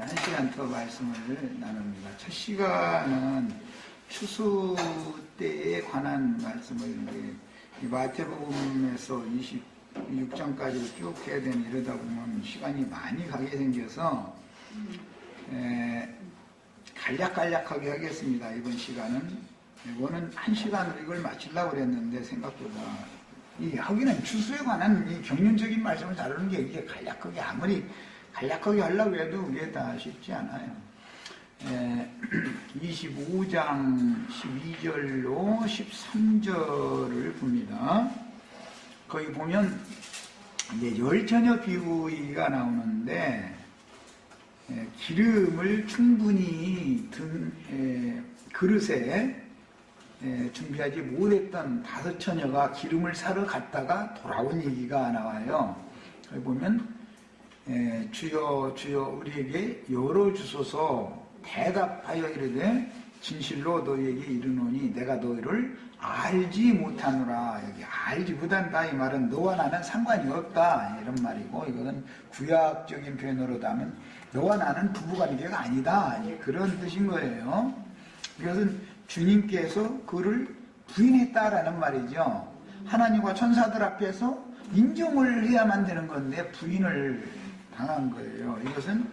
한 시간 더 말씀을 나눕니다. 첫 시간은 추수 때에 관한 말씀을 이 마태복음에서 26장까지 쭉 해야 되는 이러다 보면 시간이 많이 가게 생겨서 간략간략하게 하겠습니다. 이번 시간은 이거는 한 시간으로 이걸 마치려고 그랬는데 생각보다 하기는 추수에 관한 이 경륜적인 말씀을 다루는 게 이게 간략하게 아무리 간략하게 하려고 해도 이게 다 쉽지 않아요. 25장 12절로 13절을 봅니다. 거기 보면 이제 열처녀 비유가 나오는데 기름을 충분히 든 그릇에 준비하지 못했던 5처녀가 기름을 사러 갔다가 돌아온 얘기가 나와요. 거기 보면 주여 주여 우리에게 열어주소서 대답하여 이르되 진실로 너희에게 이르노니 내가 너희를 알지 못하노라. 여기 알지 못한다 이 말은 너와 나는 상관이 없다 이런 말이고, 이것은 구약적인 표현으로 하면 너와 나는 부부관계가 아니다 그런 뜻인 거예요. 이것은 주님께서 그를 부인했다라는 말이죠. 하나님과 천사들 앞에서 인정을 해야만 되는 건데 부인을 당한 거예요. 이것은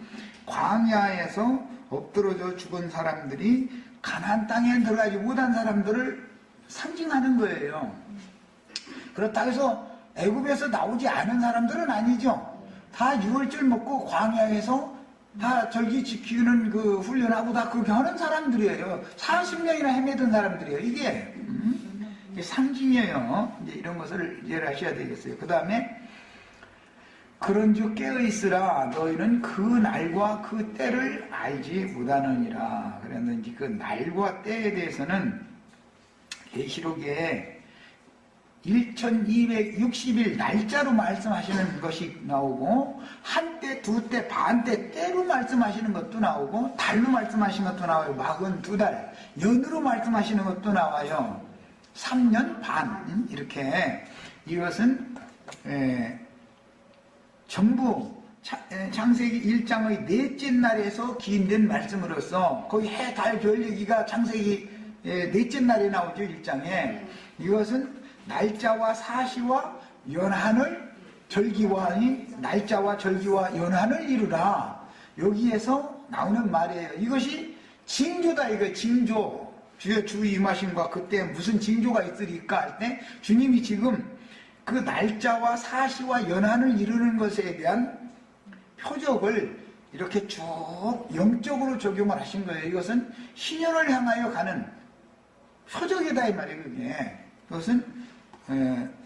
광야에서 엎드러져 죽은 사람들이 가나안 땅에 들어가지 못한 사람들을 상징하는 거예요. 그렇다고 해서 애굽에서 나오지 않은 사람들은 아니죠. 다 6월절 먹고 광야에서 다 절기 지키는 그 훈련하고 다 그렇게 하는 사람들이에요. 40년이나 헤매던 사람들이에요. 이게 상징이에요. 이제 이런 것을 이해를 하셔야 되겠어요. 그 다음에 그런즉 깨어있으라 너희는 그 날과 그 때를 알지 못하느니라. 그랬는지 그 날과 때에 대해서는 계시록에 1260일 날짜로 말씀하시는 것이 나오고, 한때, 두때, 반때, 때로 말씀하시는 것도 나오고, 달로 말씀하시는 것도 나와요. 42달, 연으로 말씀하시는 것도 나와요. 3년 반, 이렇게. 이것은 전부 창세기 1장의 넷째 날에서 기인된 말씀으로서, 거기 해, 달, 별 얘기가 창세기 넷째 날에 나오죠, 1장에. 이것은 날짜와 사시와 연한을 날짜와 절기와 연한을 이루라. 여기에서 나오는 말이에요. 이것이 징조다 이거 징조. 주의 주 임하심과 그때 무슨 징조가 있으리까 할 때 주님이 지금 그 날짜와 사시와 연한을 이루는 것에 대한 표적을 이렇게 쭉 영적으로 적용을 하신 거예요. 이것은 신년을 향하여 가는 표적이다 이 말이에요. 그게. 그것은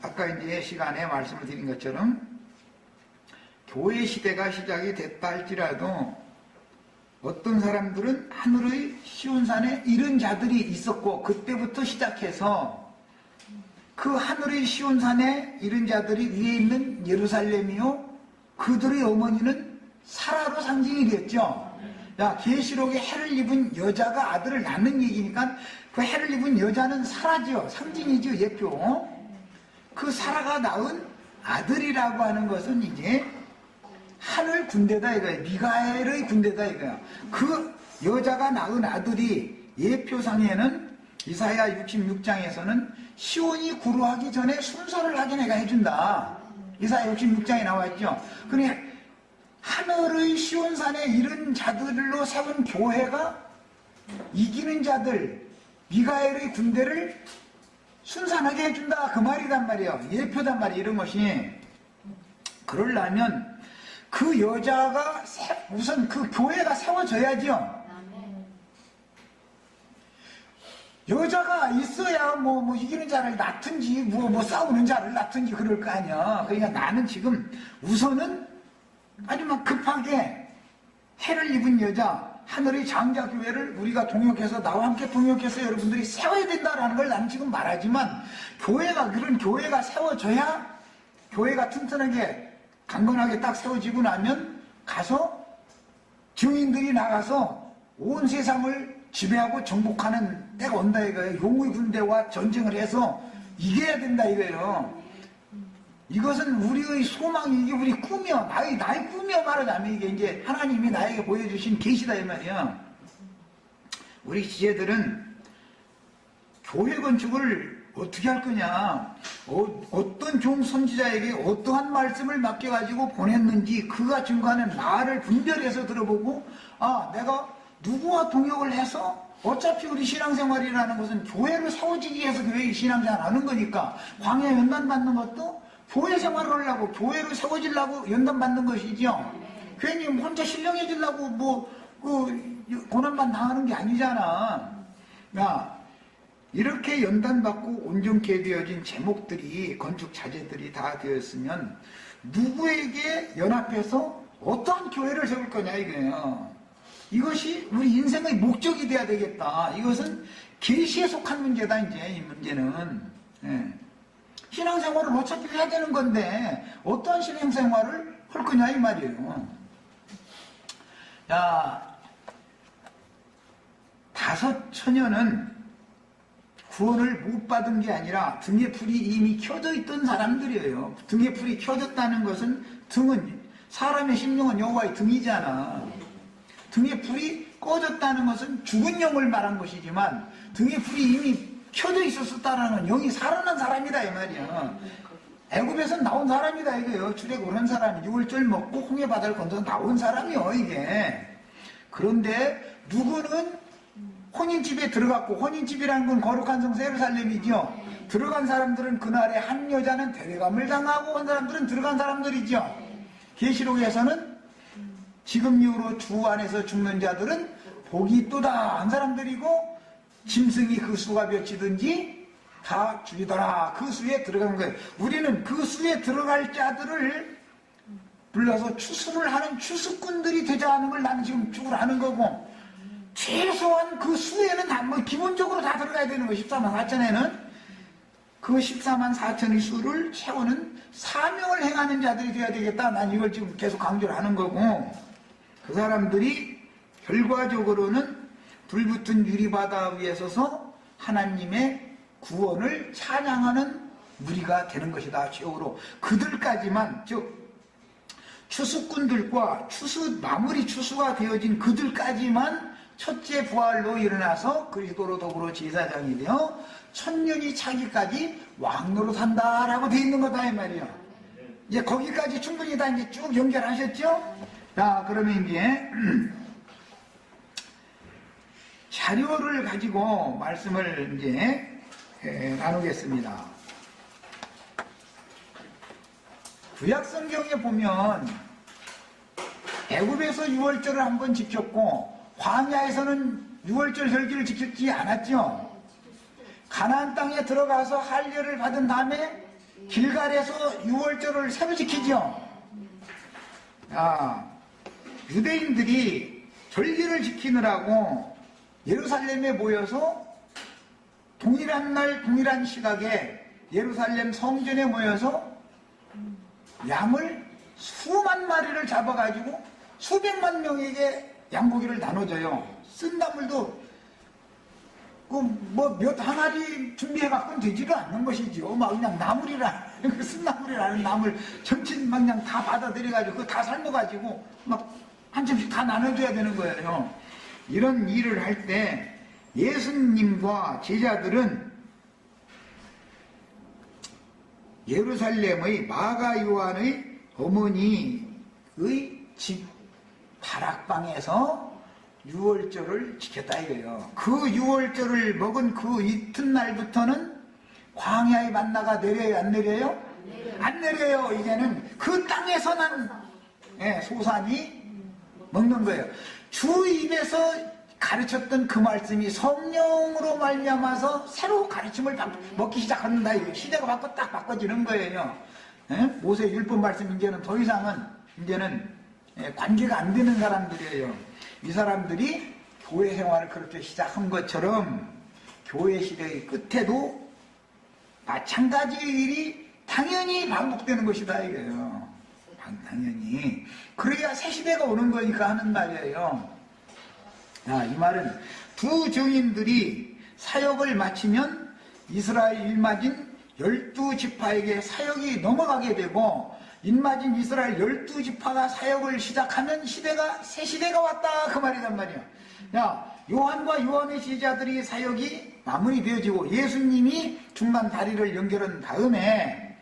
아까 이제 시간에 말씀을 드린 것처럼 교회 시대가 시작이 됐다 할지라도 어떤 사람들은 하늘의 시온산에 이른 자들이 있었고, 그때부터 시작해서 그 하늘의 시온산에 이른 자들이 위에 있는 예루살렘이요 그들의 어머니는 사라로 상징이 됐죠. 계시록에 해를 입은 여자가 아들을 낳는 얘기니까 그 해를 입은 여자는 사라죠. 상징이죠. 예표. 그 사라가 낳은 아들이라고 하는 것은 이제 하늘 군대다 이거예요. 미가엘의 군대다 이거예요. 그 여자가 낳은 아들이 예표상에는 이사야 66장에서는 시온이 구루하기 전에 순서를 하게 내가 해준다. 이사야 66장에 나와있죠. 그러니 하늘의 시온산에 이른 자들로 세운 교회가 이기는 자들, 미가엘의 군대를 순산하게 해준다 그 말이단 말이에요. 예표단 말이에요. 이런 것이. 그러려면 그 여자가 우선 그 교회가 세워져야죠. 여자가 있어야 뭐 이기는 자를 낳든지 뭐 싸우는 자를 낳든지 그럴 거 아니야. 그러니까 나는 지금 우선은 아주 막 급하게 해를 입은 여자, 하늘의 장자교회를 우리가 동역해서 나와 함께 동역해서 여러분들이 세워야 된다라는 걸 나는 지금 말하지만, 그런 교회가 세워져야 교회가 튼튼하게 강건하게 딱 세워지고 나면 가서 증인들이 나가서 온 세상을 지배하고 정복하는 때가 온다 이거예요. 용의 군대와 전쟁을 해서 이겨야 된다 이거예요. 이것은 우리의 소망이, 이게 우리 꿈이야. 나의 꿈이야 말하자면 이게 이제 하나님이 나에게 보여주신 계시다 이 말이야. 우리 지혜들은 교회 건축을 어떻게 할 거냐, 어떤 종 선지자에게 어떠한 말씀을 맡겨가지고 보냈는지 그가 증거하는 말을 분별해서 들어보고, 아, 내가 누구와 동역을 해서, 어차피 우리 신앙생활이라는 것은 교회를 세워지기 위해서 교회 신앙생활 하는 거니까, 광야 연단 받는 것도 교회 생활을 하려고, 교회를 세워지려고 연단 받는 것이죠. 괜히 혼자 신령해지려고 고난만 당하는 게 아니잖아. 야, 이렇게 연단받고 온전케 되어진 제목들이, 건축 자재들이 다 되었으면 누구에게 연합해서 어떠한 교회를 세울 거냐 이거예요. 이것이 우리 인생의 목적이 돼야 되겠다. 이것은 계시에 속한 문제다. 이제 이 문제는, 예. 신앙생활을 어차피 해야 되는 건데 어떠한 신앙생활을 할 거냐 이 말이에요. 자, 5 처녀는 구원을 못 받은 게 아니라 등에 불이 이미 켜져 있던 사람들이에요. 등에 불이 켜졌다는 것은, 등은, 사람의 심령은 여호와의 등이잖아. 등에 불이 꺼졌다는 것은 죽은 영을 말한 것이지만, 등에 불이 이미 켜져 있었다는 영이 살아난 사람이다 이 말이야. 애굽에서 나온 사람이다 이거예요. 출애굽한 사람이 6월절 먹고 홍해 바다를 건져서 나온 사람이요 이게. 그런데 누구는 혼인집에 들어갔고, 혼인집이라는 건 거룩한 성소 예루살렘이죠. 들어간 사람들은 그날에 한 여자는 대례감을 당하고 한 사람들은 들어간 사람들이죠. 계시록에서는 지금 이후로 주 안에서 죽는 자들은 복이 있도다 한 사람들이고, 짐승이 그 수가 몇이든지 다 죽이더라. 그 수에 들어간 거예요. 우리는 그 수에 들어갈 자들을 불러서 추수를 하는 추수꾼들이 되자 하는 걸 나는 지금 축을하는 거고, 최소한 그 수에는 뭐 기본적으로 다 들어가야 되는 거. 14만 4천에는 그 14만 4천의 수를 채우는 사명을 행하는 자들이 되어야 되겠다. 난 이걸 지금 계속 강조를 하는 거고, 그 사람들이 결과적으로는 불붙은 유리바다 위에 서서 하나님의 구원을 찬양하는 무리가 되는 것이다. 최후로 그들까지만, 즉 추수꾼들과 마무리 추수가 되어진 그들까지만 첫째 부활로 일어나서 그리스도로 더불어 제사장이 되어 천년이 차기까지 왕노릇한다라고 되어 있는 거다 이 말이에요. 이제 거기까지 충분히 다 이제 쭉 연결하셨죠? 자, 그러면 이제 자료를 가지고 말씀을 이제 나누겠습니다. 구약성경에 보면 애굽에서 유월절을 한번 지켰고, 광야에서는 유월절 절기를 지켰지 않았죠. 가나안 땅에 들어가서 할례를 받은 다음에 길갈에서 유월절을 새로 지키죠. 유대인들이 절기를 지키느라고 예루살렘에 모여서 동일한 날 동일한 시각에 예루살렘 성전에 모여서 양을 수만 마리를 잡아가지고 수백만 명에게 양고기를 나눠줘요. 쓴나물도 몇 항아리 준비해갖고는 되지도 않는 것이죠. 막 그냥 나물이라는, 쓴나물이라는 나물 전체 막 그냥 다 받아들여가지고 그거 다 삶아가지고 막 한 점씩 다 나눠줘야 되는 거예요. 이런 일을 할 때 예수님과 제자들은 예루살렘의 마가 요한의 어머니의 집 다락방에서 유월절을 지켰다 이거예요. 그 유월절을 먹은 그 이튿날부터는 광야의 만나가 내려요 안 내려요? 안 내려요. 이제는 그 땅에서 난 소산이 먹는 거예요. 주 입에서 가르쳤던 그 말씀이 성령으로 말미암아서 새로 가르침을 먹기 시작한다. 시대가 딱 바꿔지는 거예요. 모세 율법 말씀 이제는 더 이상은 관계가 안 되는 사람들이에요. 이 사람들이 교회 생활을 그렇게 시작한 것처럼 교회 시대의 끝에도 마찬가지의 일이 당연히 반복되는 것이다 이거예요. 당연히. 그래야 새 시대가 오는 거니까 하는 말이에요. 이 말은 두 증인들이 사역을 마치면 이스라엘 일마진 12지파에게 사역이 넘어가게 되고 인마진 이스라엘 12지파가 사역을 시작하면 새 시대가 왔다 그 말이란 말이야. 야, 요한과 요한의 제자들이 사역이 마무리되어지고 예수님이 중간 다리를 연결한 다음에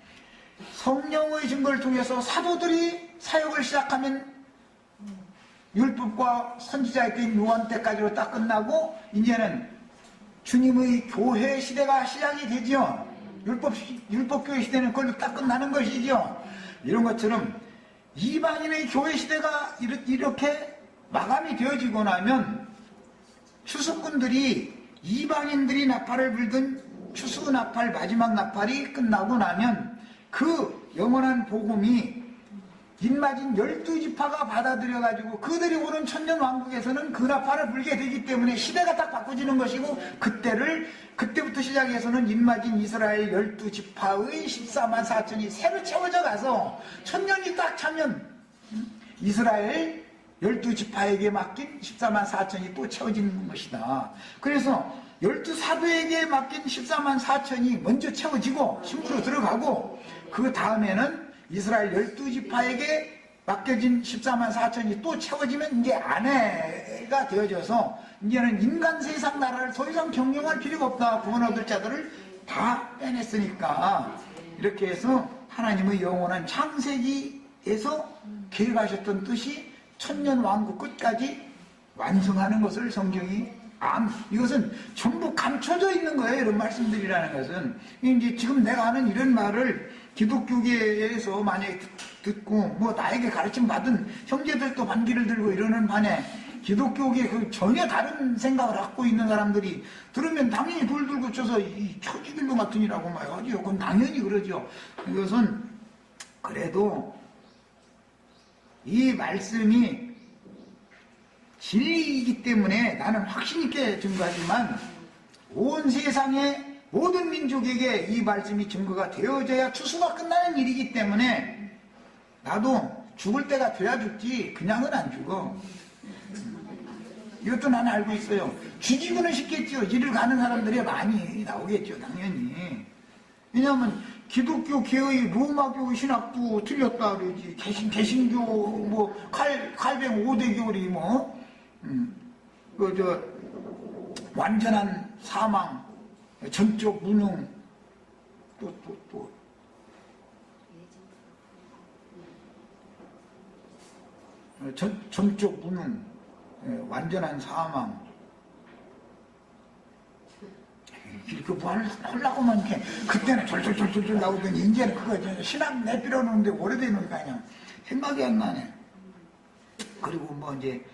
성령의 증거를 통해서 사도들이 사역을 시작하면 율법과 선지자의 때인 요한 때까지로 딱 끝나고 이제는 주님의 교회 시대가 시작이 되죠. 율법교회 시대는 그걸로 딱 끝나는 것이죠. 이런 것처럼 이방인의 교회 시대가 이렇게 마감이 되어지고 나면 추수꾼들이 이방인들이 나팔을 불던 추수 나팔 마지막 나팔이 끝나고 나면 그 영원한 복음이 인마진 12지파가 받아들여가지고 그들이 오는 천년왕국에서는 그 나팔을 불게 되기 때문에 시대가 딱 바꿔지는 것이고 그때부터 시작해서는 인마진 이스라엘 12지파의 14만 4천이 새로 채워져 가서 천년이 딱 차면 이스라엘 12지파에게 맡긴 14만 4천이 또 채워지는 것이다. 그래서 12사도에게 맡긴 14만 4천이 먼저 채워지고 신부로 들어가고 그 다음에는 이스라엘 12지파에게 맡겨진 14만 4천이 또 채워지면 이제 아내가 되어져서 이제는 인간 세상 나라를 더 이상 경영할 필요가 없다. 구원 얻을 자들을 다 빼냈으니까 이렇게 해서 하나님의 영원한 창세기에서 계획하셨던 뜻이 천년 왕국 끝까지 완성하는 것을 성경이 이것은 전부 감춰져 있는 거예요. 이런 말씀들이라는 것은 이제 지금 내가 하는 이런 말을 기독교계에서 만약에 듣고 뭐 나에게 가르침 받은 형제들도 반기를 들고 이러는 반에 기독교계 그 전혀 다른 생각을 갖고 있는 사람들이 들으면 당연히 돌 들고 쳐서 이 초지길로 같으니라고 말하죠. 그건 당연히 그러죠. 이것은 그래도 이 말씀이 진리이기 때문에 나는 확신 있게 증거하지만 온 세상의 모든 민족에게 이 말씀이 증거가 되어져야 추수가 끝나는 일이기 때문에 나도 죽을 때가 돼야 죽지 그냥은 안 죽어. 이것도 나는 알고 있어요. 죽이고는 싶겠죠. 이를 가는 사람들이 많이 나오겠죠. 당연히. 왜냐하면 기독교계의 로마교 신학도 틀렸다 그러지. 개신교 뭐 칼뱅 5대교리 뭐 완전한 사망, 전적 무능, 전적 무능, 완전한 사망. 이렇게 뭐 하려고만 이렇게 그때는 졸졸졸졸 나오더니 이제는 그거 신학 내필어 놓는데 오래되니까 그냥 생각이 안 나네. 그리고 뭐 이제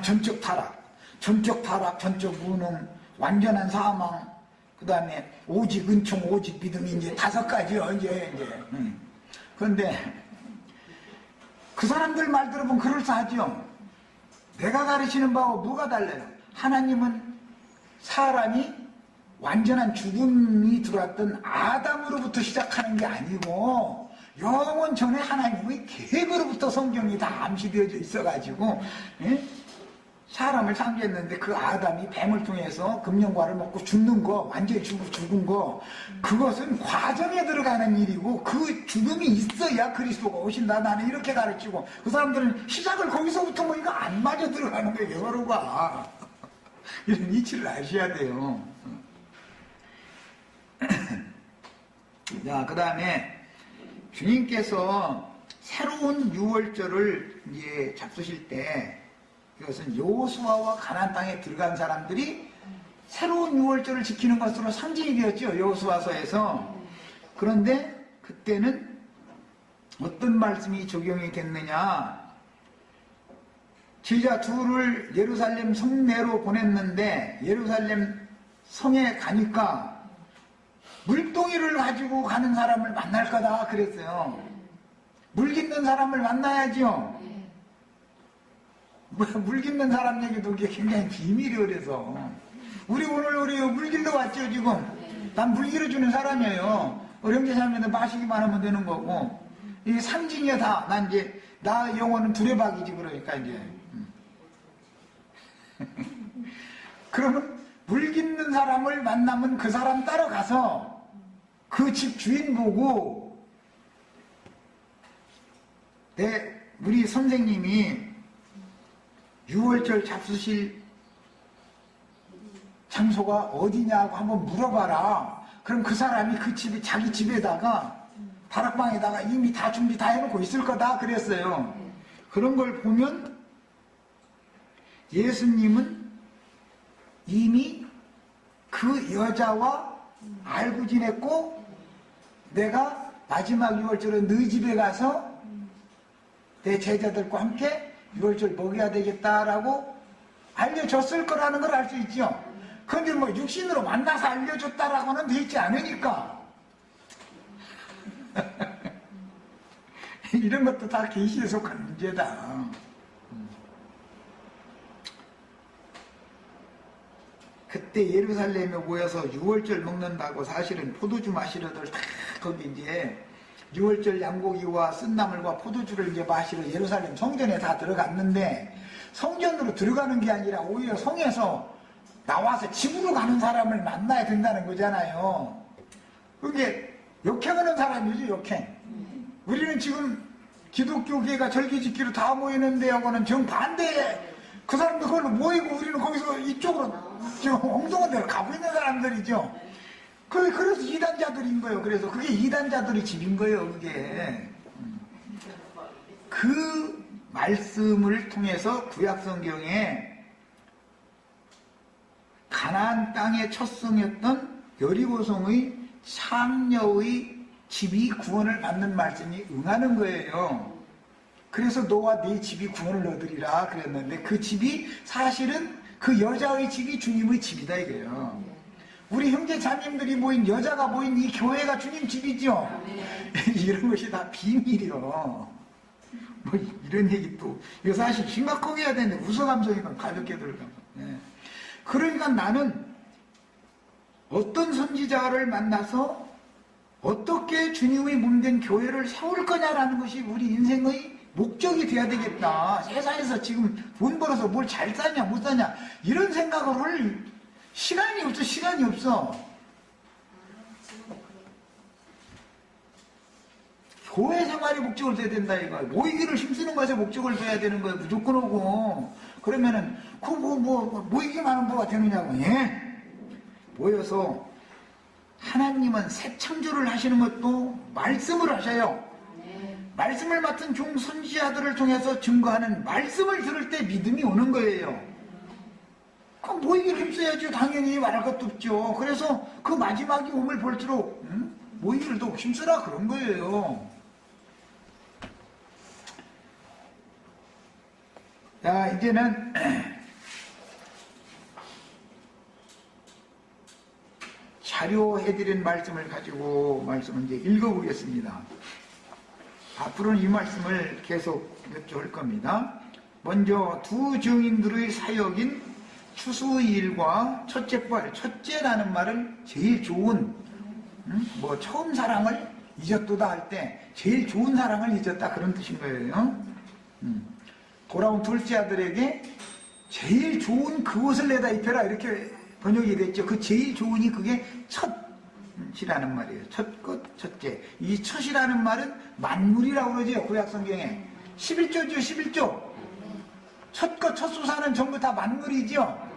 전적 타락, 전적 무능, 완전한 사망, 그 다음에 오직 은총, 오직 믿음이 이제 5가지요, 이제. 그런데 그 사람들 말 들어보면 그럴싸하죠. 내가 가르치는 바와 뭐가 달라요? 하나님은 사람이 완전한 죽음이 들어왔던 아담으로부터 시작하는 게 아니고 영원 전에 하나님의 계획으로부터 성경이 다 암시되어져 있어가지고 사람을 창조했는데 그 아담이 뱀을 통해서 금령과를 먹고 죽는 거, 완전히 죽은 거, 그것은 과정에 들어가는 일이고 그 죽음이 있어야 그리스도가 오신다. 나는 이렇게 가르치고 그 사람들은 시작을 거기서부터 뭐 이거 안 맞아 들어가는 거예요. 여러가 이런 이치를 아셔야 돼요. 자, 그 다음에 주님께서 새로운 유월절을 이제 잡수실 때 이것은 여호수아와 가나안 땅에 들어간 사람들이 새로운 유월절을 지키는 것으로 상징이 되었죠. 여호수아서에서. 그런데 그때는 어떤 말씀이 적용이 됐느냐. 제자 둘을 예루살렘 성내로 보냈는데 예루살렘 성에 가니까 물동이를 가지고 가는 사람을 만날 거다 그랬어요. 물 깃는 사람을 만나야죠. 물 깃는 사람 얘기도 굉장히 비밀이 그래서 우리 물 길러 왔죠 지금. 난 물 길어주는 사람이에요. 형제 자매들 마시기만 하면 되는 거고 이게 상징이야 다. 나 영혼은 두레박이지 그러니까 이제. 그러면 물 깃는 사람을 만나면 그 사람 따라가서 그 집 주인 보고 우리 선생님이 6월절 잡수실 장소가 어디냐고 한번 물어봐라. 그럼 그 사람이 그 집에 자기 집에다가 다락방에다가 이미 다 준비 다 해놓고 있을 거다 그랬어요. 그런 걸 보면 예수님은 이미 그 여자와 알고 지냈고 내가 마지막 6월절에 너희 집에 가서 내 제자들과 함께 6월절 먹여야 되겠다라고 알려줬을 거라는 걸 알 수 있죠. 그런데 뭐 육신으로 만나서 알려줬다라고는 돼 있지 않으니까 이런 것도 다 계시에 속한 문제다. 그때 예루살렘에 모여서 6월절 먹는다고 사실은 포도주 마시러들 다 거기 이제 6월절 양고기와 쓴나물과 포도주를 이제 마시러 예루살렘 성전에 다 들어갔는데 성전으로 들어가는 게 아니라 오히려 성에서 나와서 집으로 가는 사람을 만나야 된다는 거잖아요. 그게 역행하는 사람이죠, 역행. 우리는 지금 기독교계가 절기짓기로 다 모이는데 하고는 정반대에 그 사람들 그걸로 모이고 우리는 거기서 이쪽으로 엉뚱한 데로 가고 있는 사람들이죠. 그래서 이단자들인 거예요. 그래서 그게 이단자들의 집인 거예요, 그게. 그 말씀을 통해서 구약성경에 가나안 땅의 첫 성이었던 여리고성의 상녀의 집이 구원을 받는 말씀이 응하는 거예요. 그래서 너와 네 집이 구원을 얻으리라 그랬는데 그 집이 사실은 그 여자의 집이 주님의 집이다 이거예요. 우리 형제 자님들이 모인 여자가 모인 이 교회가 주님 집이죠. 이런 것이 다 비밀이요. 뭐 이런 얘기 또 이거 사실 심각하게 해야 되는데 웃어감성이면 가볍게 들어가. 그러니까 나는 어떤 선지자를 만나서 어떻게 주님의 몸된 교회를 세울 거냐라는 것이 우리 인생의 목적이 돼야 되겠다. 세상에서 지금 돈 벌어서 뭘 잘 사냐 못 사냐 이런 생각을 할 시간이 없어. 교회 생활이 목적을 둬야 된다 이거야. 모이기를 힘쓰는 것에 목적을 둬야 되는 거야. 무조건 오고. 그러면은 그 모이기만 하면 뭐가 되느냐고. 예? 모여서 하나님은 새 창조를 하시는 것도 말씀을 하셔요. 말씀을 맡은 종 선지자들을 통해서 증거하는 말씀을 들을 때 믿음이 오는 거예요. 그럼 모이기를 힘써야죠. 당연히 말할 것도 없죠. 그래서 그 마지막이 오물 볼수록 모이기를 더 힘쓰라 그런 거예요. 자, 이제는 자료해드린 말씀을 가지고 말씀을 이제 읽어보겠습니다. 앞으로는 이 말씀을 계속 여쭤볼 겁니다. 먼저 두 증인들의 사역인 추수의 일과 첫째 부활, 첫째라는 말은 제일 좋은, 처음 사랑을 잊었도다 할 때 제일 좋은 사랑을 잊었다 그런 뜻인 거예요. 돌아온 둘째 아들에게 제일 좋은 그옷을 내다 입혀라 이렇게 번역이 됐죠. 그 제일 좋은이 그게 첫이라는 말이에요. 첫 것, 첫째. 이 첫이라는 말은 만물이라고 그러죠. 구약성경에 11조죠. 11조. 첫 것, 첫 수사는 전부 다 만물이죠.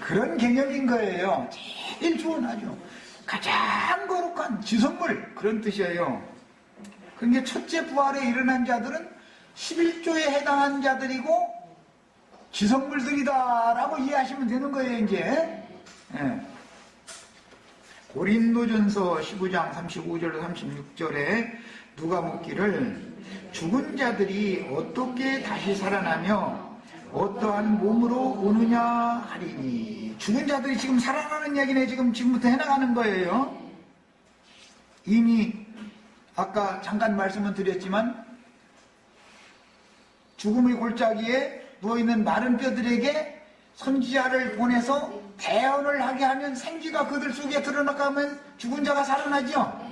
그런 개념인 거예요. 제일 좋은 아주 가장 거룩한 지성물 그런 뜻이에요. 그러니까 첫째 부활에 일어난 자들은 11조에 해당한 자들이고 지성물들이다라고 이해하시면 되는 거예요. 이제 고린도전서 15장 35절로 36절에 누가 묻기를 죽은 자들이 어떻게 다시 살아나며 어떠한 몸으로 오느냐 하리니. 죽은 자들이 지금 살아나는 이야기네. 지금부터 해나가는 거예요. 이미 아까 잠깐 말씀을 드렸지만 죽음의 골짜기에 누워있는 마른 뼈들에게 선지자를 보내서 대언을 하게 하면 생기가 그들 속에 드러나가면 죽은 자가 살아나죠.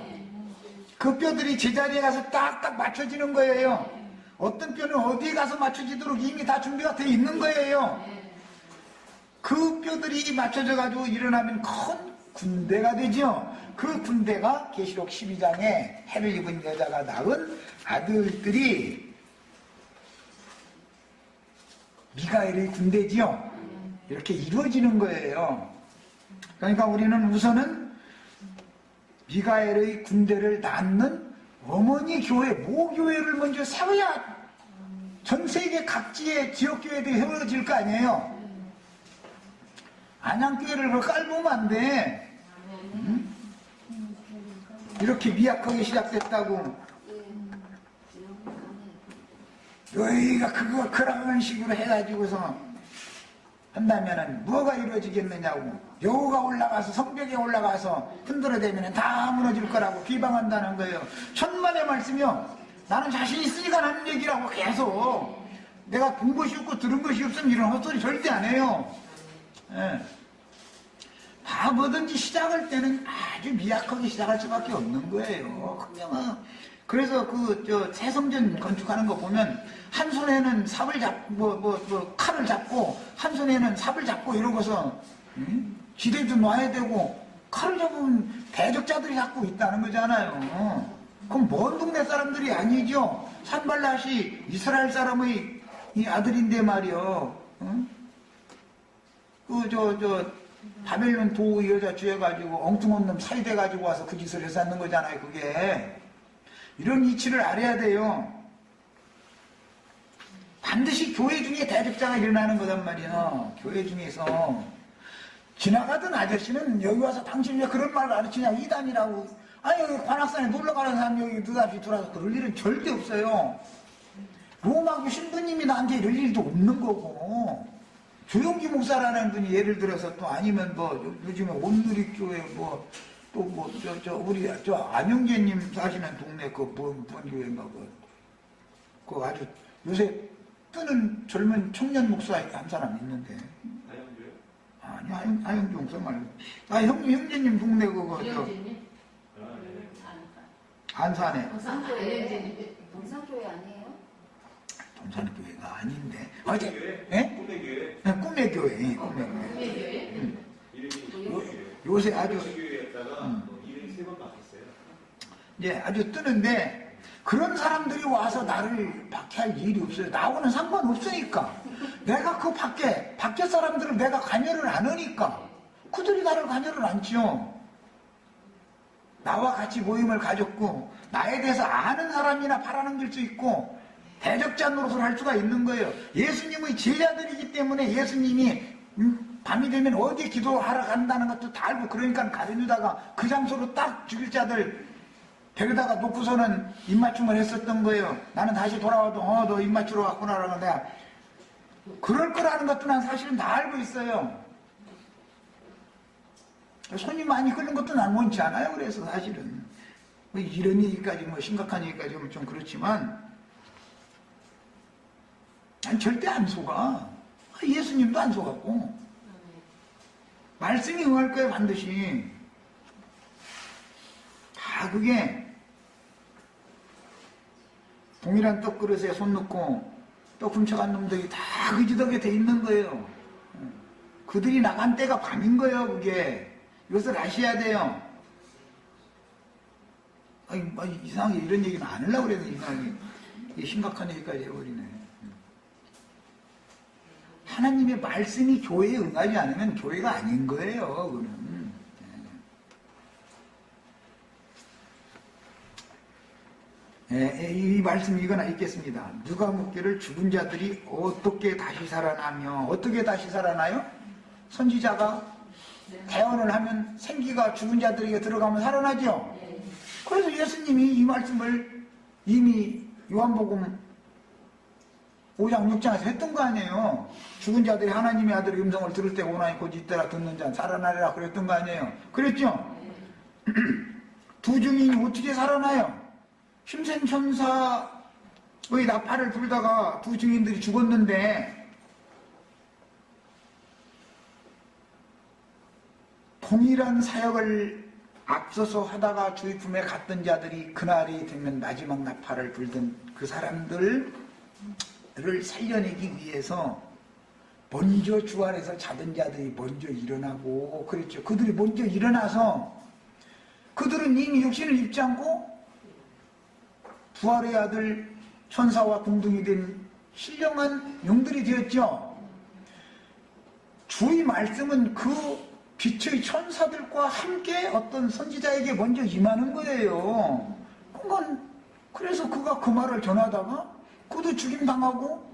그 뼈들이 제자리에 가서 딱딱 맞춰지는 거예요. 어떤 뼈는 어디에 가서 맞춰지도록 이미 다 준비가 되어 있는 거예요. 그 뼈들이 맞춰져 가지고 일어나면 큰 군대가 되죠. 그 군대가 계시록 12장에 해를 입은 여자가 낳은 아들들이 미가엘의 군대지요. 이렇게 이루어지는 거예요. 그러니까 우리는 우선은 미가엘의 군대를 낳는 어머니 교회, 모교회를 먼저 세워야 전 세계 각지의 지역교회들이 세워질 거 아니에요. 안양교회를 깔보면 안 돼. 응? 이렇게 미약하게 시작됐다고. 너희가 그런 식으로 해가지고서 한다면은 뭐가 이루어지겠느냐고. 여우가 올라가서 성벽에 올라가서 흔들어대면 다 무너질 거라고 비방한다는 거예요. 천만의 말씀이요. 나는 자신 있으니까 하는 얘기라고 계속. 내가 본 것이 없고 들은 것이 없으면 이런 헛소리 절대 안 해요. 예. 다 뭐든지 시작할 때는 아주 미약하게 시작할 수밖에 없는 거예요. 그래서 새 성전 건축하는 거 보면 한 손에는 삽을 잡고 칼을 잡고 한 손에는 삽을 잡고 이러고서 지대도 놔야 되고 칼을 잡으면 대적자들이 잡고 있다는 거잖아요. 그럼 먼 동네 사람들이 아니죠. 산발랏이 이스라엘 사람의 이 아들인데 말이요. 바벨론 도 여자 주해가지고 엉뚱한 놈 사이돼가지고 와서 그 짓을 해서 하는 거잖아요. 그게 이런 이치를 알아야 돼요. 반드시 교회 중에 대적자가 일어나는 거단 말이야. 교회 중에서 지나가던 아저씨는 여기 와서 당신 왜 그런 말 가르치냐 이단이라고. 아니 여기 관악산에 놀러가는 사람 여기 느닷없이 들어와서 그럴 일은 절대 없어요. 로마교 신부님이 나한테 이럴 일도 없는 거고, 조용기 목사라는 분이 예를 들어서 또 아니면 요즘에 온누리교회 우리 안영재님 사시는 동네 뭔 교회인가 그 아주 요새 뜨는 젊은 청년 목사 한 사람 있는데. 아니 안영재 목사 말고 형제님 동네 안산에 동산교회 아니에요? 동산교회가 아닌데 어제 꿈의 교회. 꿈의 교회. 요새 아주 이름이 3번 바뀌었어요. 이제 아주 뜨는데 그런 사람들이 와서 나를 박해할 일이 없어요. 나하고는 상관없으니까. 내가 그 밖에 사람들을 내가 관여를 안 하니까 그들이 나를 관여를 안지요. 나와 같이 모임을 가졌고 나에 대해서 아는 사람이나 팔아넘길 수 있고 대적자 노릇을 할 수가 있는 거예요. 예수님의 제자들이기 때문에 예수님이 밤이 되면 어디 기도하러 간다는 것도 다 알고, 그러니까 가룟유다가 그 장소로 딱 죽일 자들 데려다가 놓고서는 입맞춤을 했었던 거예요. 나는 다시 돌아와도 너 입맞추러 왔구나라고. 내가 그럴 거라는 것도 난 사실은 다 알고 있어요. 손이 많이 끓는 것도 난 원치 않아요. 그래서 사실은 이런 얘기까지 심각한 얘기까지 하면 좀 그렇지만 난 절대 안 속아. 예수님도 안 속았고 말씀이 응할 거예요. 반드시. 다 그게 동일한 떡그릇에 손 넣고 떡 훔쳐간 놈들이 다 그지덕에 돼 있는 거예요. 그들이 나간 때가 밤인 거예요. 그게. 이것을 아셔야 돼요. 이상하게 이런 얘기는 안 하려고 그래서 이상하게 심각한 얘기까지 해버리네. 하나님의 말씀이 교회에 응하지 않으면 교회가 아닌 거예요. 그거는. 이 말씀 이거나 읽겠습니다. 누가 묻기를 죽은 자들이 어떻게 다시 살아나며, 어떻게 다시 살아나요? 선지자가 대언을 하면 생기가 죽은 자들에게 들어가면 살아나죠. 그래서 예수님이 이 말씀을 이미 요한복음 5장 6장에서 했던 거 아니에요. 죽은 자들이 하나님의 아들의 음성을 들을 때 오나니 곧 있더라 듣는 자는 살아나리라 그랬던 거 아니에요. 그랬죠? 두 증인이 어떻게 살아나요? 심생 천사의 나팔을 불다가 두 증인들이 죽었는데 동일한 사역을 앞서서 하다가 주의 품에 갔던 자들이 그날이 되면 마지막 나팔을 불던 그 사람들을 살려내기 위해서 먼저 주안에서 자던 자들이 먼저 일어나고 그랬죠. 그들이 먼저 일어나서 그들은 이미 육신을 입지 않고 부활의 아들 천사와 동등이 된 신령한 영들이 되었죠. 주의 말씀은 그 빛의 천사들과 함께 어떤 선지자에게 먼저 임하는 거예요. 그래서 그가 그 말을 전하다가 그도 죽임당하고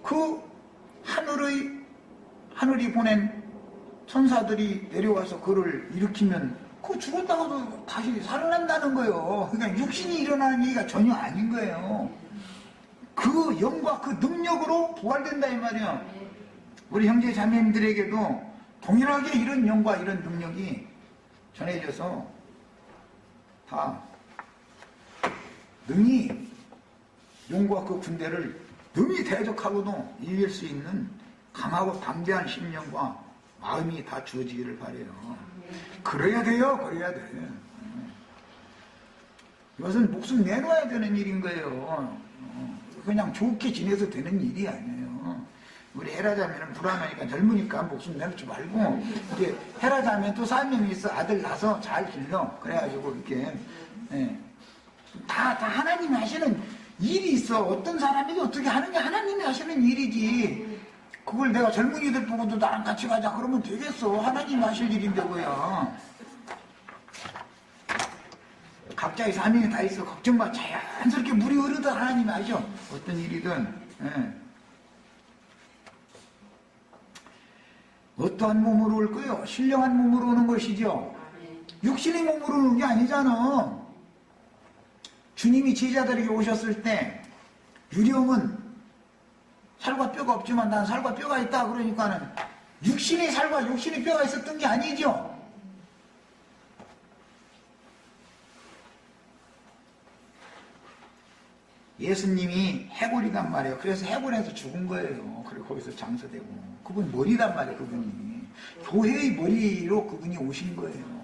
그 하늘이 보낸 천사들이 내려와서 그를 일으키면 그 죽었다가도 다시 살아난다는 거예요. 그러니까 육신이 일어나는 얘기가 전혀 아닌 거예요. 그 영과 그 능력으로 부활된다 이 말이에요. 우리 형제 자매님들에게도 동일하게 이런 영과 이런 능력이 전해져서 다 능히 용과 그 군대를 능히 대적하고도 이길 수 있는 강하고 담대한 심령과 마음이 다 주어지기를 바라요. 그래야 돼요. 그래야 돼. 이것은 목숨 내놓아야 되는 일인 거예요. 그냥 좋게 지내서 되는 일이 아니에요. 우리 헤라자매는 불안하니까 젊으니까 목숨 내놓지 말고 이제 헤라자매 또 사명이 있어. 아들 낳아서 잘 길러. 그래가지고 이렇게 다 하나님이 하시는 일이 있어. 어떤 사람이 어떻게 하는 게 하나님이 하시는 일이지. 그걸 내가 젊은이들 보고도 나랑 같이 가자 그러면 되겠어. 하나님이 하실 일인데 뭐야. 각자의 사명이 다 있어. 걱정 마. 자연스럽게 물이 흐르듯 하나님이 하셔. 어떤 일이든. 어떠한 몸으로 올 거요? 신령한 몸으로 오는 것이죠. 육신의 몸으로 오는 게 아니잖아. 주님이 제자들에게 오셨을 때 유령은 살과 뼈가 없지만 난 살과 뼈가 있다 그러니까는 육신의 살과 육신의 뼈가 있었던 게 아니죠. 예수님이 해골이단 말이에요. 그래서 해골에서 죽은 거예요. 그리고 거기서 장사되고. 그분 머리단 말이에요. 그분이 교회의 머리로 그분이 오신 거예요.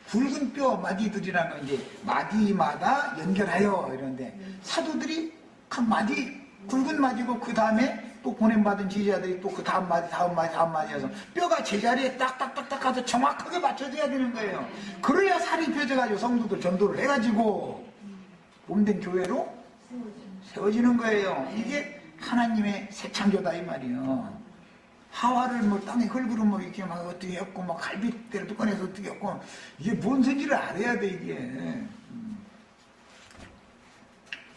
굵은 뼈 마디들이라는 건 이제 마디마다 연결하여 이런데 사도들이 각 마디 굵은 마디고 그 다음에 또 보냄받은 제자들이 또 그 다음 마디 해서 뼈가 제자리에 딱딱딱딱 가서 정확하게 맞춰져야 되는 거예요. 그래야 살이 펴져가지고 성도들 전도를 해가지고 몸된 교회로 세워지는 거예요. 이게 하나님의 새 창조다 이 말이에요. 하와를 뭐 땅에 흙으로 뭐 이렇게 막 어떻게 했고 막 갈빗대를 꺼내서 어떻게 했고 이게 뭔 소리를 알아야 돼 이게.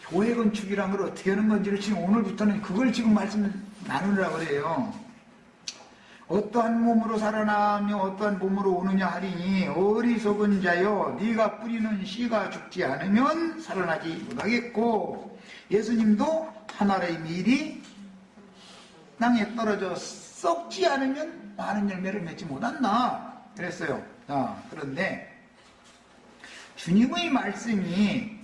교회 건축이란 걸 어떻게 하는 건지를 지금 오늘부터는 그걸 지금 말씀 나누려고 그래요. 어떠한 몸으로 살아나며 어떠한 몸으로 오느냐 하리니 어리석은 자여 네가 뿌리는 씨가 죽지 않으면 살아나지 못하겠고 예수님도 하나의 밀이 땅에 떨어져 썩지 않으면 많은 열매를 맺지 못한다 그랬어요. 그런데 주님의 말씀이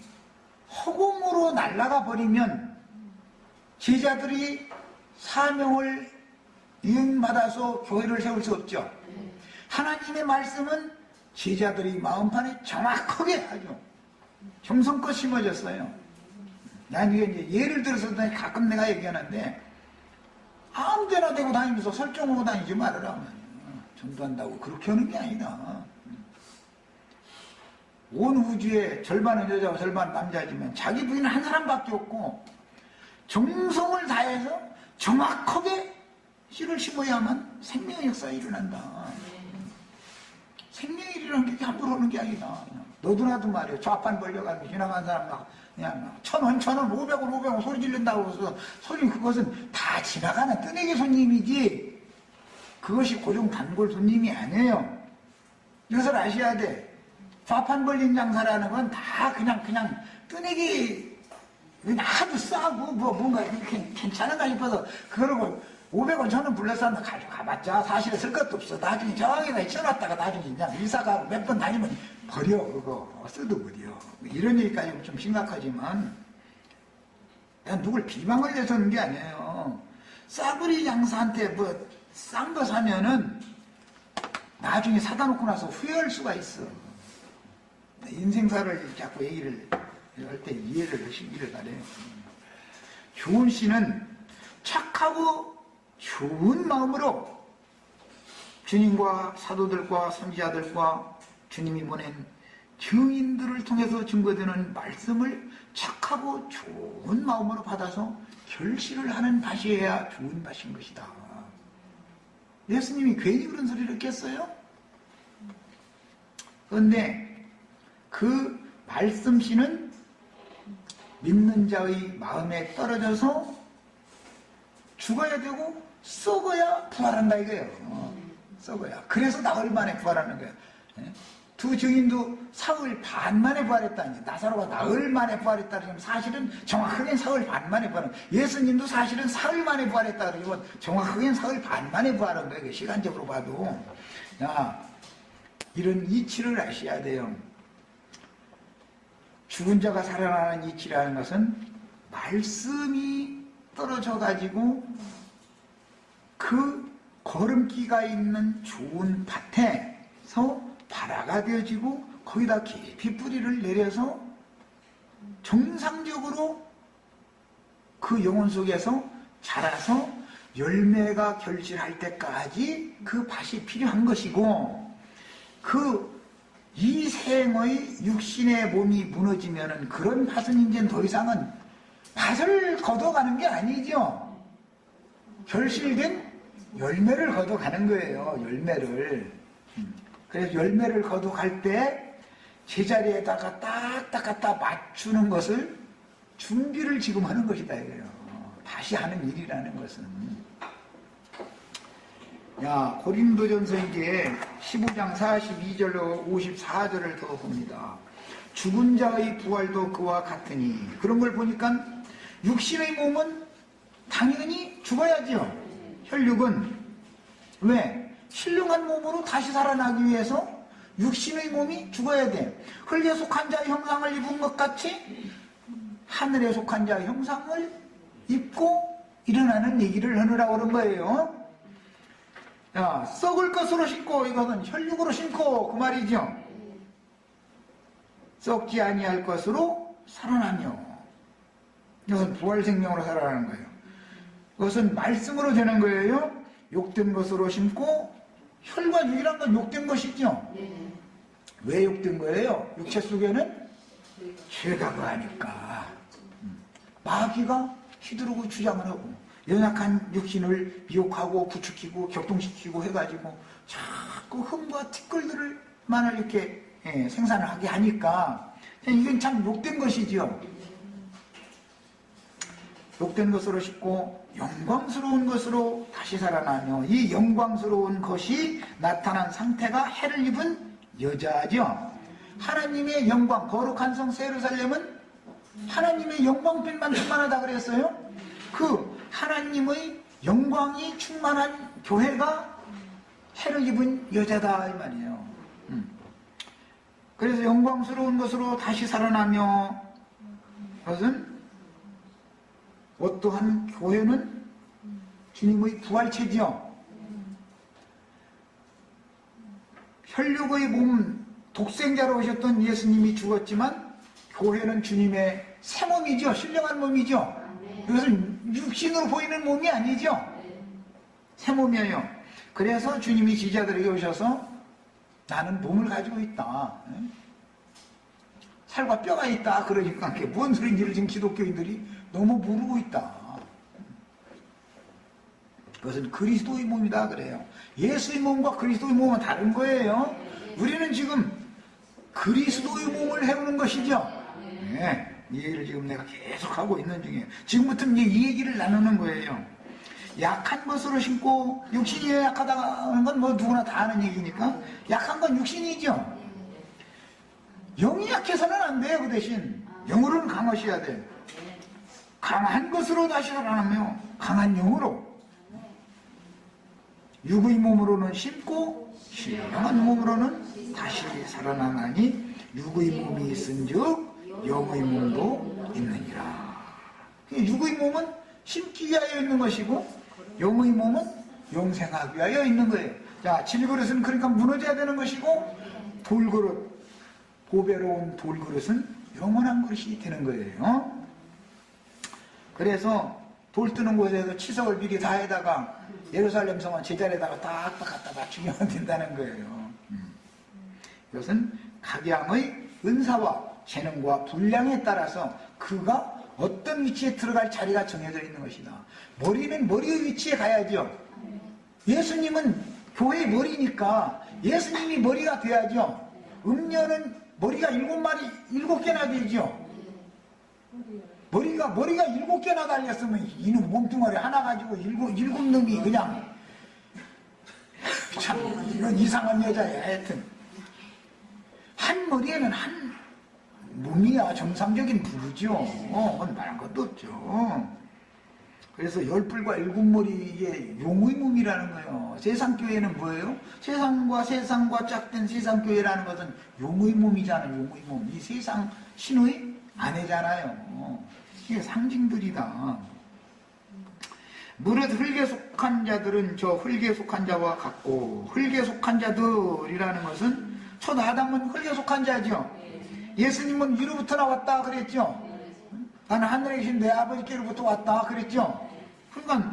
허공으로 날아가 버리면 제자들이 사명을 이응받아서 교회를 세울 수 없죠. 하나님의 말씀은 제자들이 마음판에 정확하게 아주 정성껏 심어졌어요. 난 이게 이제 예를 들어서 가끔 내가 얘기하는데 아무 데나 대고 다니면서 설정하고 다니지 말아라. 전도한다고 그렇게 하는 게 아니다. 온 우주에 절반은 여자고 절반은 남자지만 자기 부인은 한 사람밖에 없고 정성을 다해서 정확하게 씨를 심어야만 생명의 역사가 일어난다. 생명의 일이라는 게 함부로 하는 게 아니다. 너도 나도 말이야. 좌판 벌려가지고 지나간 사람 막 그냥 1,000원, 500원 소리 지른다고 해서 소리 그것은 다 지나가는 뜨내기 손님이지 그것이 고정 단골 손님이 아니에요. 이것을 아셔야 돼. 좌판 벌린 장사라는 건 다 그냥 뜨내기 하도 싸고 뭔가 괜찮은가 싶어서 그러고 500원 1,000원 불러서 가져가봤자 사실은 쓸 것도 없어. 나중에 저기다 쳐놨다가 나중에 그냥 이사가 몇 번 다니면 버려. 그거 써도 버려. 이런 얘기까지 좀 심각하지만 그냥 누굴 비방을 해서 하는 게 아니에요. 싸구리 장사한테 뭐 싼 거 사면은 나중에 사다 놓고 나서 후회할 수가 있어. 인생사를 자꾸 얘기를 할 때 이해를 하시기를 바래요. 교훈 씨는 착한 착하고 좋은 마음으로 주님과 사도들과 선지자들과 주님이 보낸 증인들을 통해서 증거되는 말씀을 착하고 좋은 마음으로 받아서 결실을 하는 밭이어야 좋은 밭인 것이다. 예수님이 괜히 그런 소리를 했겠어요? 그런데 그 말씀씨는 믿는 자의 마음에 떨어져서 죽어야 되고 썩어야 부활한다 이거예요. 썩어야. 그래서 나흘 만에 부활하는 거예요. 두 증인도 사흘 반 만에 부활했다니. 나사로가 나흘 만에 부활했다 그러면 사실은 정확하게는 사흘 반 만에 부활한 거예요. 예수님도 사실은 사흘 만에 부활했다 그러면 정확하게는 사흘 반 만에 부활한 거예요. 시간적으로 봐도. 자, 이런 이치를 아셔야 돼요. 죽은 자가 살아나는 이치라는 것은 말씀이 떨어져 가지고 그 거름기가 있는 좋은 밭에서 발화가 되어지고 거기다 깊이 뿌리를 내려서 정상적으로 그 영혼 속에서 자라서 열매가 결실할 때까지 그 밭이 필요한 것이고, 그 이 생의 육신의 몸이 무너지면은 그런 밭은 이제 더 이상은 밭을 거둬가는 게 아니죠. 결실된 열매를 거둬가는 거예요. 열매를. 그래서 열매를 거둬갈 때 제자리에다가 딱 갖다 맞추는 것을 준비를 지금 하는 것이다 이거예요. 다시 하는 일이라는 것은. 야, 고린도전서 이제 15장 42절로 54절을 더 봅니다. 죽은 자의 부활도 그와 같으니. 그런 걸 보니까 육신의 몸은 당연히 죽어야죠. 혈육은. 왜? 신령한 몸으로 다시 살아나기 위해서 육신의 몸이 죽어야 돼. 흙에 속한 자의 형상을 입은 것 같이 하늘에 속한 자의 형상을 입고 일어나는 얘기를 하느라고 그런 거예요. 야, 썩을 것으로 심고 이것은 혈육으로 심고 그 말이죠. 썩지 아니할 것으로 살아나며. 이것은 부활생명으로 살아나는 거예요. 그것은 말씀으로 되는 거예요. 욕된 것으로 심고. 혈과 육이란 건 욕된 것이죠. 왜 욕된 거예요? 육체 속에는 죄가 거하니까. 마귀가 휘두르고 주장을 하고 연약한 육신을 미혹하고 부추기고 격동시키고 해가지고 자꾸 흠과 티끌들만을 이렇게 생산을 하게 하니까 이건 참 욕된 것이죠. 욕된 것으로 싣고 영광스러운 것으로 다시 살아나며, 이 영광스러운 것이 나타난 상태가 해를 입은 여자죠. 하나님의 영광, 거룩한 성 예루살렘은 하나님의 영광빛만 충만하다 그랬어요. 그 하나님의 영광이 충만한 교회가 해를 입은 여자다 이 말이에요. 그래서 영광스러운 것으로 다시 살아나며, 그것은 어떠한 교회는 주님의 부활체지요. 혈육의 몸 독생자로 오셨던 예수님이 죽었지만 교회는 주님의 새 몸이죠. 신령한 몸이죠. 이것은 육신으로 보이는 몸이 아니죠. 새 몸이에요. 그래서 주님이 지자들에게 오셔서 나는 몸을 가지고 있다. 살과 뼈가 있다. 그러니까 그게 뭔 소리인지를 지금 기독교인들이 너무 모르고 있다. 그것은 그리스도의 몸이다 그래요. 예수의 몸과 그리스도의 몸은 다른 거예요. 우리는 지금 그리스도의 몸을 해오는 것이죠. 네. 이 얘기를 지금 내가 계속 하고 있는 중이에요. 지금부터 이제 이 얘기를 나누는 거예요. 약한 것으로 심고, 육신이 약하다는 건 뭐 누구나 다 아는 얘기니까 약한 건 육신이죠. 영이 약해서는 안 돼요. 그 대신 영으로는 강하셔야 돼요. 강한 것으로 다시 살아나며 강한 영으로. 육의 몸으로는 심고 신령한 몸으로는 다시 살아나나니 육의 몸이 있은즉 영의 몸도 있느니라. 육의 몸은 심기 위하여 있는 것이고 영의 몸은 영생하기 위하여 있는 거예요. 자, 질그릇은 그러니까 무너져야 되는 것이고 돌그릇, 보배로운 돌그릇은 영원한 그릇이 되는 거예요. 그래서 돌 뜨는 곳에서 치석을 미리 다 해다가 예루살렘 성은 제자리에다가 딱 갖다 맞추면 된다는 거예요. 이것은 각양의 은사와 재능과 분량에 따라서 그가 어떤 위치에 들어갈 자리가 정해져 있는 것이다. 머리는 머리의 위치에 가야죠. 예수님은 교회의 머리니까 예수님이 머리가 돼야죠. 음녀는 머리가 7개나 되죠. 머리가 7개나 달렸으면 이놈 몸뚱아리 하나 가지고 일곱 놈이 그냥 참 이건 이상한 여자야. 하여튼 한 머리에는 한 몸이야 정상적인 부부죠. 그건 말한 것도 없죠. 그래서 10뿔과 7머리 이게 용의 몸이라는 거예요. 세상교회는 뭐예요? 세상과 짝된 세상교회라는 것은 용의 몸이잖아요. 용의 몸. 이 세상 신의 아내잖아요. 이게 상징들이다. 무릇 흙에 속한 자들은 저 흙에 속한 자와 같고, 흙에 속한 자들이라는 것은 첫 아담은 흙에 속한 자죠. 예수님은 위로부터 나왔다 그랬죠. 나는 하늘에 계신 내 아버지께로부터 왔다 그랬죠. 그러니까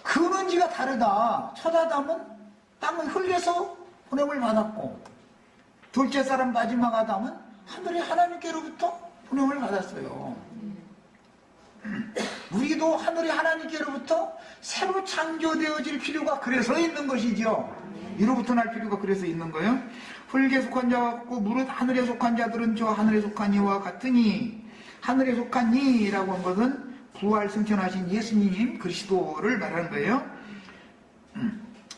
근원지가 다르다. 첫 아담은 땅의 흙에서 보냄을 받았고, 둘째 사람 마지막 아담은 하늘의 하나님께로부터 보냄을 받았어요. 우리도 하늘의 하나님께로부터 새로 창조되어질 필요가 그래서 있는 것이죠. 위로부터 날 필요가 그래서 있는 거예요. 흙에 속한 자와 같고 무릇 하늘에 속한 자들은 저 하늘에 속한 이와 같으니, 하늘에 속한 이라고 한 것은 부활 승천하신 예수님 그리스도를 말하는 거예요.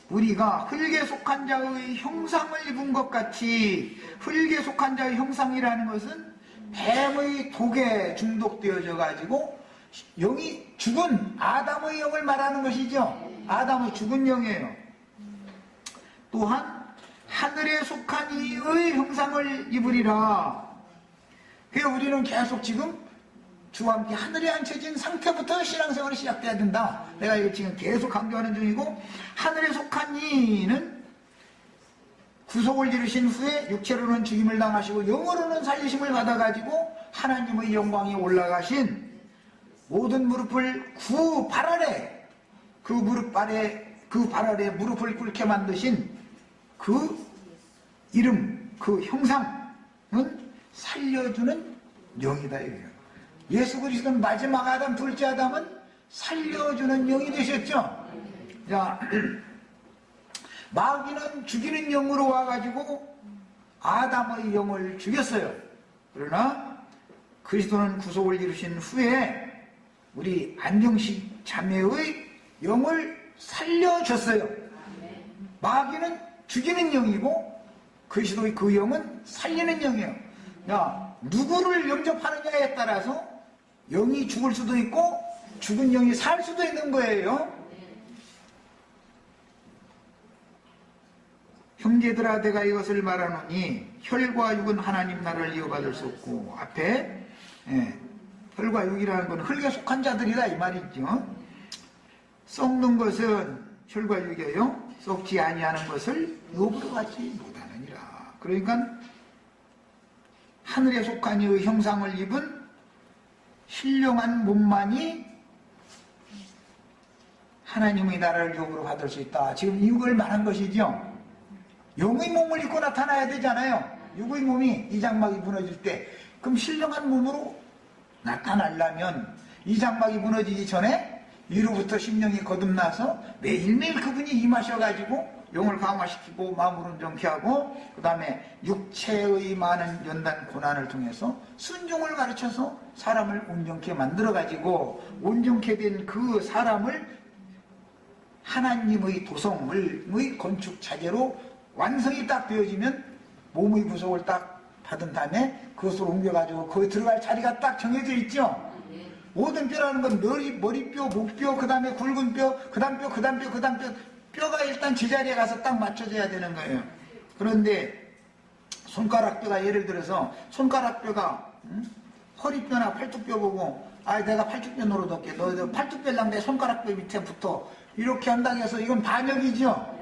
우리가 흙에 속한 자의 형상을 입은 것 같이, 흙에 속한 자의 형상이라는 것은 뱀의 독에 중독되어져 가지고 영이 죽은 아담의 영을 말하는 것이죠. 아담의 죽은 영이에요. 또한 하늘에 속한 이의 형상을 입으리라. 그래서 우리는 계속 지금 주와 함께 하늘에 앉혀진 상태부터 신앙생활이 시작돼야 된다. 내가 이거 지금 계속 강조하는 중이고, 하늘에 속한 이는 구속을 이루신 후에 육체로는 죽임을 당하시고 영으로는 살리심을 받아가지고 하나님의 영광에 올라가신, 모든 무릎을 그 발 아래 무릎을 꿇게 만드신 그 이름, 그 형상은 살려주는 영이다 이거예요. 예수 그리스도는 마지막 아담, 둘째 아담은 살려주는 영이 되셨죠. 자, 마귀는 죽이는 영으로 와가지고 아담의 영을 죽였어요. 그러나 그리스도는 구속을 이루신 후에 우리 안정식 자매의 영을 살려줬어요. 마귀는 죽이는 영이고 그리스도의 그 영은 살리는 영이에요. 야, 누구를 영접하느냐에 따라서 영이 죽을 수도 있고 죽은 영이 살 수도 있는 거예요. 형제들아, 내가 이것을 말하노니 혈과 육은 하나님 나라를 이어받을 수 없고, 앞에 혈과 육이라는 건 흙에 속한 자들이다 이 말이죠. 썩는 것은 혈과 육이에요. 썩지 아니하는 것을 육으로 받지 못하느니라. 그러니까 하늘에 속한 이의 형상을 입은 신령한 몸만이 하나님의 나라를 육으로 받을 수 있다. 지금 이걸 말한 것이죠. 영의 몸을 입고 나타나야 되잖아요. 육의 몸이 이 장막이 무너질 때, 그럼 신령한 몸으로 나타나려면 이 장막이 무너지기 전에 위로부터 심령이 거듭나서 매일매일 그분이 임하셔가지고 영을 강화시키고 마음을 온전케 하고, 그 다음에 육체의 많은 연단 고난을 통해서 순종을 가르쳐서 사람을 온전케 만들어가지고, 온전케 된 그 사람을 하나님의 도성의 건축 자재로 완성이 딱 되어지면 몸의 구속을 딱 받은 다음에 그것을 옮겨가지고 거기 들어갈 자리가 딱 정해져 있죠. 모든 뼈라는 건 머리뼈, 목뼈, 그 다음에 굵은 뼈, 그 다음 뼈, 그 다음 뼈, 그 다음 뼈, 뼈가 일단 제자리에 가서 딱 맞춰져야 되는 거예요. 그런데 손가락뼈가, 예를 들어서 손가락뼈가 허리뼈나 팔뚝뼈 보고, 내가 팔뚝뼈 노릇할게, 너 팔뚝뼈랑 내 손가락뼈 밑에 붙어, 이렇게 한다고 해서 이건 반역이죠.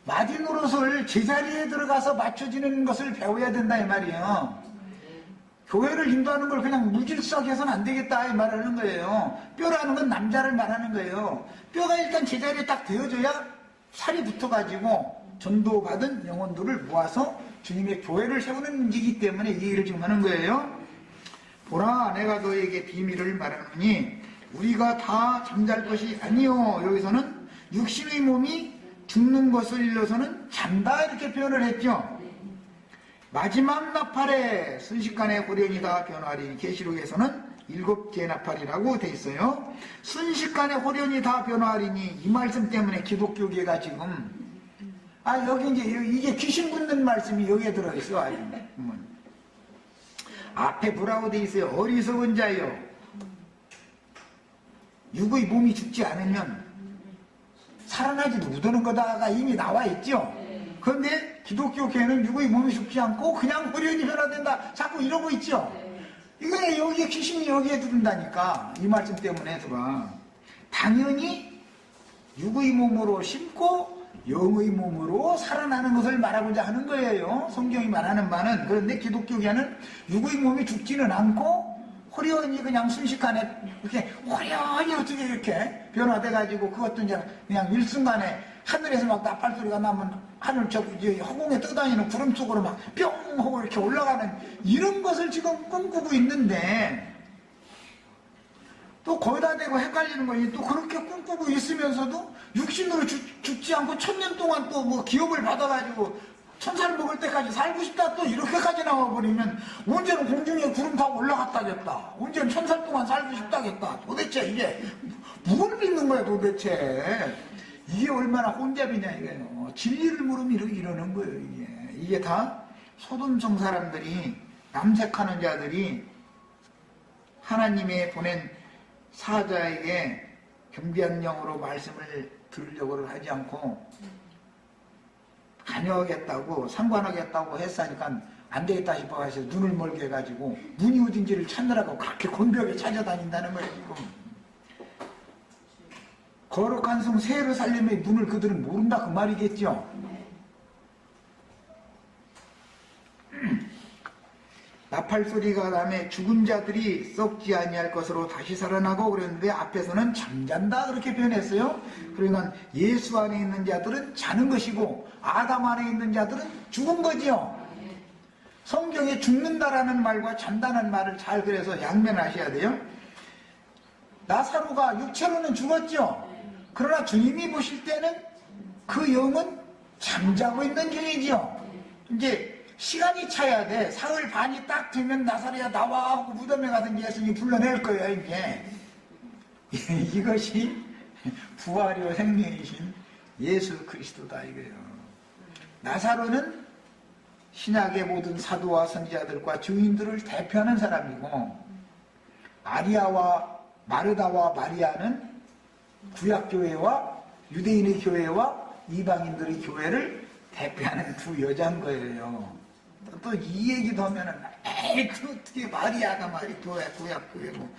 마디노릇을 제자리에 들어가서 맞춰지는 것을 배워야 된다 이 말이에요. 교회를 인도하는 걸 그냥 무질서하게해서는 안 되겠다 이 말하는 거예요. 뼈라는 건 남자를 말하는 거예요. 뼈가 일단 제자리에 딱 되어져야 살이 붙어가지고 전도받은 영혼들을 모아서 주님의 교회를 세우는 문제이기 때문에 이 얘기를 지금 하는 거예요. 보라, 내가 너에게 비밀을 말하노니 우리가 다 잠잘 것이 아니요. 여기서는 육신의 몸이 죽는 것을 일러서는 잔다 이렇게 표현을 했죠. 마지막 나팔에 순식간에 호련이 다 변화하리니 계시록에서는 7개 나팔이라고 돼 있어요. 순식간에 호련이 다 변화하리니 이 말씀 때문에 기독교계가 지금 여기 이제 이게 귀신 붙는 말씀이 여기에 들어있어. 앞에 뭐라고 돼 있어요? 어리석은 자여, 육의 몸이 죽지 않으면 살아나지도 못하는 거다가 이미 나와 있죠. 그런데 기독교계는 육의 몸이 죽지 않고 그냥 호련이 변화된다 자꾸 이러고 있죠. 이게 여기에 귀신이 여기에 들은다니까. 이 말씀 때문에 들어와. 당연히 육의 몸으로 심고 영의 몸으로 살아나는 것을 말하고자 하는 거예요. 성경이 말하는 바는. 그런데 기독교계는 육의 몸이 죽지는 않고 호련히 그냥 순식간에 이렇게 호련히 어떻게 이렇게 변화돼가지고 그것도 이제 그냥 일순간에 하늘에서 막 나팔 소리가 나면 하늘 허공에 떠다니는 구름 속으로 막 뿅 하고 이렇게 올라가는 이런 것을 지금 꿈꾸고 있는데 또 거기다 대고 헷갈리는 거니 또 그렇게 꿈꾸고 있으면서도 육신으로 죽지 않고 1000년 동안 또 뭐 기업을 받아가지고 천사를 먹을 때까지 살고 싶다 또 이렇게까지 나와버리면 언제는 공중에 구름 타고 올라갔다겠다. 언제는 1000살 동안 살고 싶다겠다. 도대체 이게 뭘 믿는 거야 도대체. 이게 얼마나 혼잡이냐 이거예요. 진리를 모르면 이러는 거예요. 이게 다 소돔성 사람들이 남색하는 자들이 하나님의 보낸 사자에게 겸비한 영으로 말씀을 들으려고 하지 않고 관여하겠다고 상관하겠다고 했으니까 안 되겠다 싶어서 눈을 멀게 해가지고 문이 어딘지를 찾느라고 그렇게 곤벽에 찾아다닌다는 거예요. 지금 거룩한 성 세르살렘의 문을 그들은 모른다 그 말이겠죠. 나팔 소리가 나매 죽은 자들이 썩지 아니할 것으로 다시 살아나고 그랬는데 앞에서는 잠잔다 그렇게 표현했어요. 그러니까 예수 안에 있는 자들은 자는 것이고 아담 안에 있는 자들은 죽은 거지요. 성경에 죽는다라는 말과 잔다는 말을 잘 그래서 양면하셔야 돼요. 나사로가 육체로는 죽었죠. 그러나 주님이 보실 때는 그 영은 잠자고 있는 중이지요. 이제 시간이 차야 돼. 사흘 반이 딱 되면 나사로야 나와 하고 무덤에 가던 예수님이 불러낼 거예요. 이게 이것이 부활이요 생명이신 예수 그리스도다 이거예요. 나사로는 신약의 모든 사도와 선지자들과 증인들을 대표하는 사람이고 마리아와 마르다와 마리아는 구약교회와 유대인의 교회와 이방인들의 교회를 대표하는 두 여자인 거예요. 또 이 얘기도 하면은 그 어떻게 마리아가 말이 구약교회고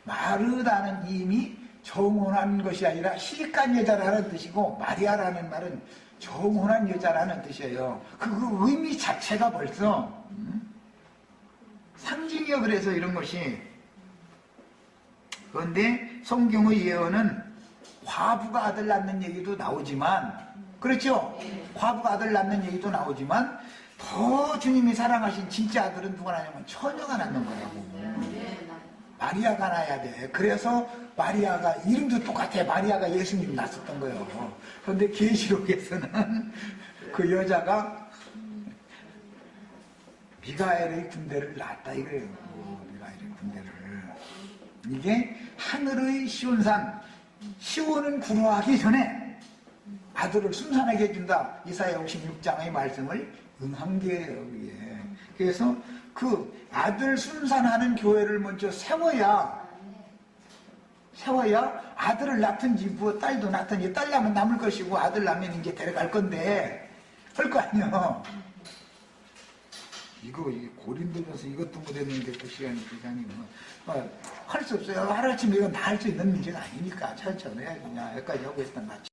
마르다는 이미 정혼한 것이 아니라 시집간 여자라는 뜻이고 마리아라는 말은 정혼한 여자라는 뜻이에요. 그 의미 자체가 벌써 상징이요. 그래서 이런 것이. 그런데 성경의 예언은 과부가 아들 낳는 얘기도 나오지만 그렇죠? 과부가 아들 낳는 얘기도 나오지만 더 주님이 사랑하신 진짜 아들은 누가 낳냐면 처녀가 낳는 거라고. 마리아가 낳아야 돼. 그래서 마리아가 이름도 똑같아. 마리아가 예수님 낳았었던 거예요. 그런데 계시록에서는 그 여자가 미가엘의 군대를 낳았다 이거예요. 미가엘의 군대를. 이게 하늘의 시온산, 시온은 구루하기 전에 아들을 순산하게 해준다. 이사야 56장의 말씀을 응한 게예요. 그래서 그 아들 순산하는 교회를 먼저 세워야 아들을 낳든지 뭐 딸도 낳든지 딸 낳으면 남을 것이고 아들 낳으면 이제 데려갈 건데 할 거 아니에요. 이거 고린도전서 이것도 못했는데 또 시간이 할 수 없어요. 하루아침에 이건 다 할 수 있는 문제가 아니니까 천천히 해야 그냥 여기까지 하고 있었던 것 같죠.